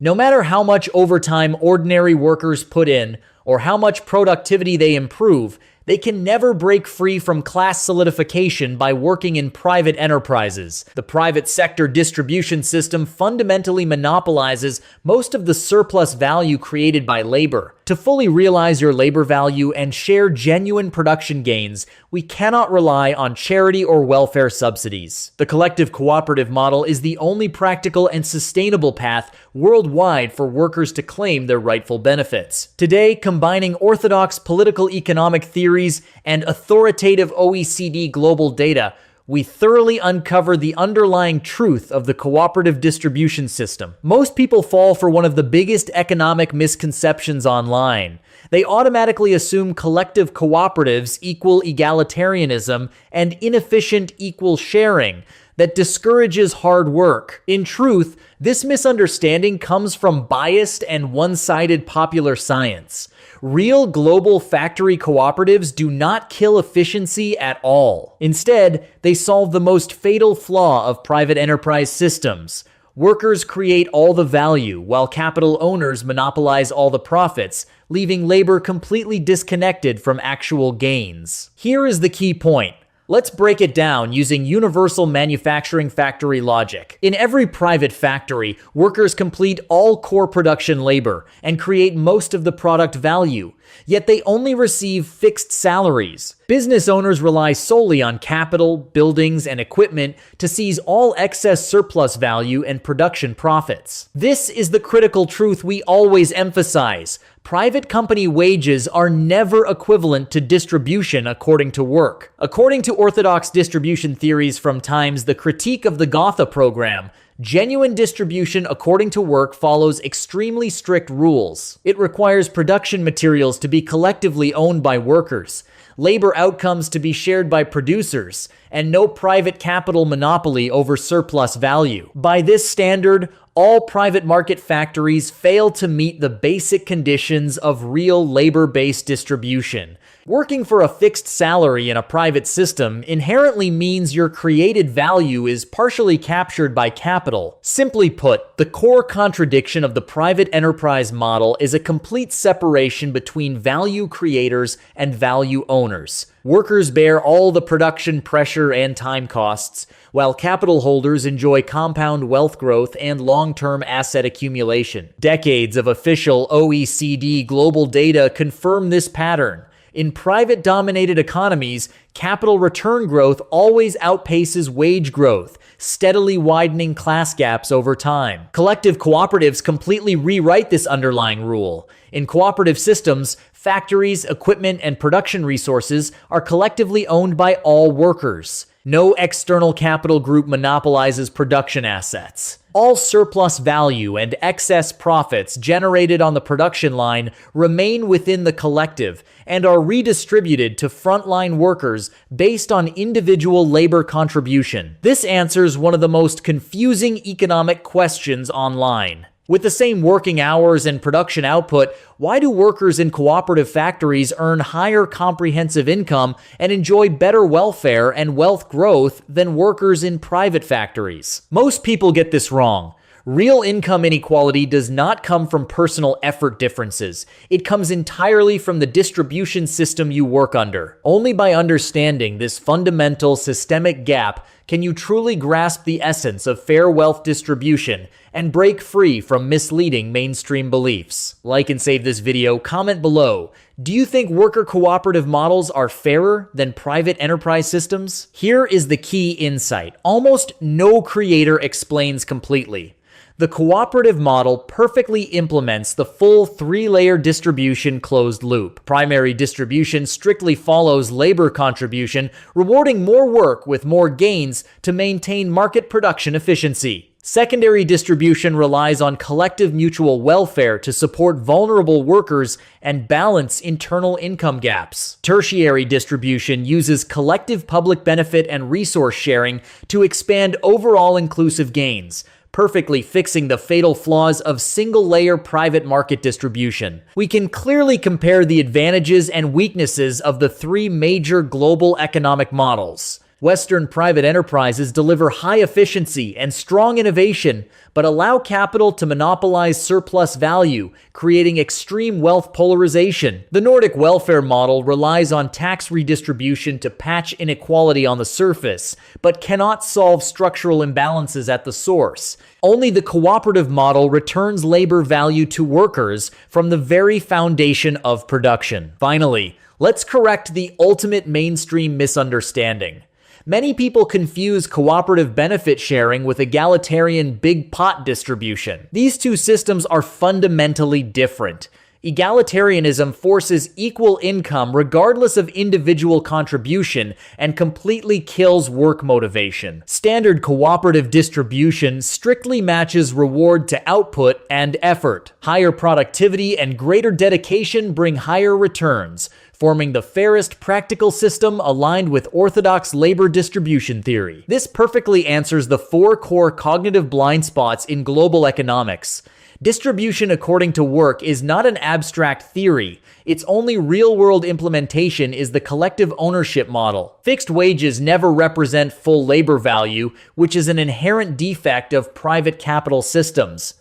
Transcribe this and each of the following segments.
No matter how much overtime ordinary workers put in or how much productivity they improve, they can never break free from class solidification by working in private enterprises. The private sector distribution system fundamentally monopolizes most of the surplus value created by labor. To fully realize your labor value and share genuine production gains, we cannot rely on charity or welfare subsidies. The collective cooperative model is the only practical and sustainable path worldwide for workers to claim their rightful benefits. Today, combining orthodox political economic theories and authoritative OECD global data, we thoroughly uncover the underlying truth of the cooperative distribution system. Most people fall for one of the biggest economic misconceptions online. They automatically assume collective cooperatives equal egalitarianism and inefficient equal sharing that discourages hard work. In truth, this misunderstanding comes from biased and one-sided popular science. Real global factory cooperatives do not kill efficiency at all. Instead, they solve the most fatal flaw of private enterprise systems. Workers create all the value, while capital owners monopolize all the profits, leaving labor completely disconnected from actual gains. Here is the key point. Let's break it down using universal manufacturing factory logic. In every private factory, workers complete all core production labor and create most of the product value, yet they only receive fixed salaries. Business owners rely solely on capital, buildings, and equipment to seize all excess surplus value and production profits. This is the critical truth we always emphasize. Private company wages are never equivalent to distribution according to work. According to orthodox distribution theories from Times, the Critique of the Gotha program, genuine distribution according to work follows extremely strict rules. It requires production materials to be collectively owned by workers, labor outcomes to be shared by producers, and no private capital monopoly over surplus value. By this standard, all private market factories fail to meet the basic conditions of real labor-based distribution. Working for a fixed salary in a private system inherently means your created value is partially captured by capital. Simply put, the core contradiction of the private enterprise model is a complete separation between value creators and value owners. Workers bear all the production pressure and time costs, while capital holders enjoy compound wealth growth and long-term asset accumulation. Decades of official OECD global data confirm this pattern. In private-dominated economies, capital return growth always outpaces wage growth, steadily widening class gaps over time. Collective cooperatives completely rewrite this underlying rule. In cooperative systems, factories, equipment, and production resources are collectively owned by all workers. No external capital group monopolizes production assets. All surplus value and excess profits generated on the production line remain within the collective and are redistributed to frontline workers based on individual labor contribution. This answers one of the most confusing economic questions online. With the same working hours and production output, why do workers in cooperative factories earn higher comprehensive income and enjoy better welfare and wealth growth than workers in private factories? Most people get this wrong. Real income inequality does not come from personal effort differences. It comes entirely from the distribution system you work under. Only by understanding this fundamental systemic gap can you truly grasp the essence of fair wealth distribution and break free from misleading mainstream beliefs. Like and save this video, comment below. Do you think worker cooperative models are fairer than private enterprise systems? Here is the key insight. Almost no creator explains completely. The cooperative model perfectly implements the full three-layer distribution closed loop. Primary distribution strictly follows labor contribution, rewarding more work with more gains to maintain market production efficiency. Secondary distribution relies on collective mutual welfare to support vulnerable workers and balance internal income gaps. Tertiary distribution uses collective public benefit and resource sharing to expand overall inclusive gains, perfectly fixing the fatal flaws of single-layer private market distribution. We can clearly compare the advantages and weaknesses of the three major global economic models. Western private enterprises deliver high efficiency and strong innovation, but allow capital to monopolize surplus value, creating extreme wealth polarization. The Nordic welfare model relies on tax redistribution to patch inequality on the surface, but cannot solve structural imbalances at the source. Only the cooperative model returns labor value to workers from the very foundation of production. Finally, let's correct the ultimate mainstream misunderstanding. Many people confuse cooperative benefit sharing with egalitarian big pot distribution. These two systems are fundamentally different. Egalitarianism forces equal income regardless of individual contribution and completely kills work motivation. Standard cooperative distribution strictly matches reward to output and effort. Higher productivity and greater dedication bring higher returns, forming the fairest practical system aligned with orthodox labor distribution theory. This perfectly answers the 4 core cognitive blind spots in global economics. Distribution according to work is not an abstract theory. Its only real-world implementation is the collective ownership model. Fixed wages never represent full labor value, which is an inherent defect of private capital systems.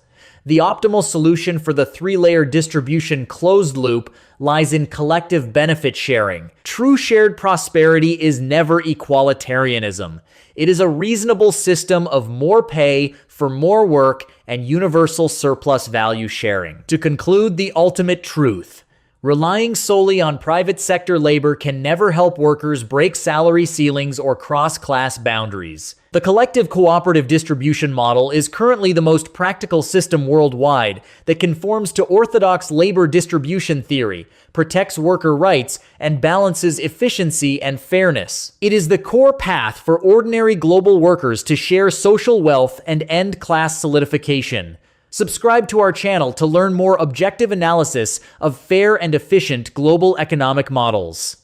The optimal solution for the 3-layer distribution closed loop lies in collective benefit sharing. True shared prosperity is never equalitarianism. It is a reasonable system of more pay for more work and universal surplus value sharing. To conclude, the ultimate truth. Relying solely on private sector labor can never help workers break salary ceilings or cross class boundaries. The collective cooperative distribution model is currently the most practical system worldwide that conforms to orthodox labor distribution theory, protects worker rights, and balances efficiency and fairness. It is the core path for ordinary global workers to share social wealth and end class solidification. Subscribe to our channel to learn more objective analysis of fair and efficient global economic models.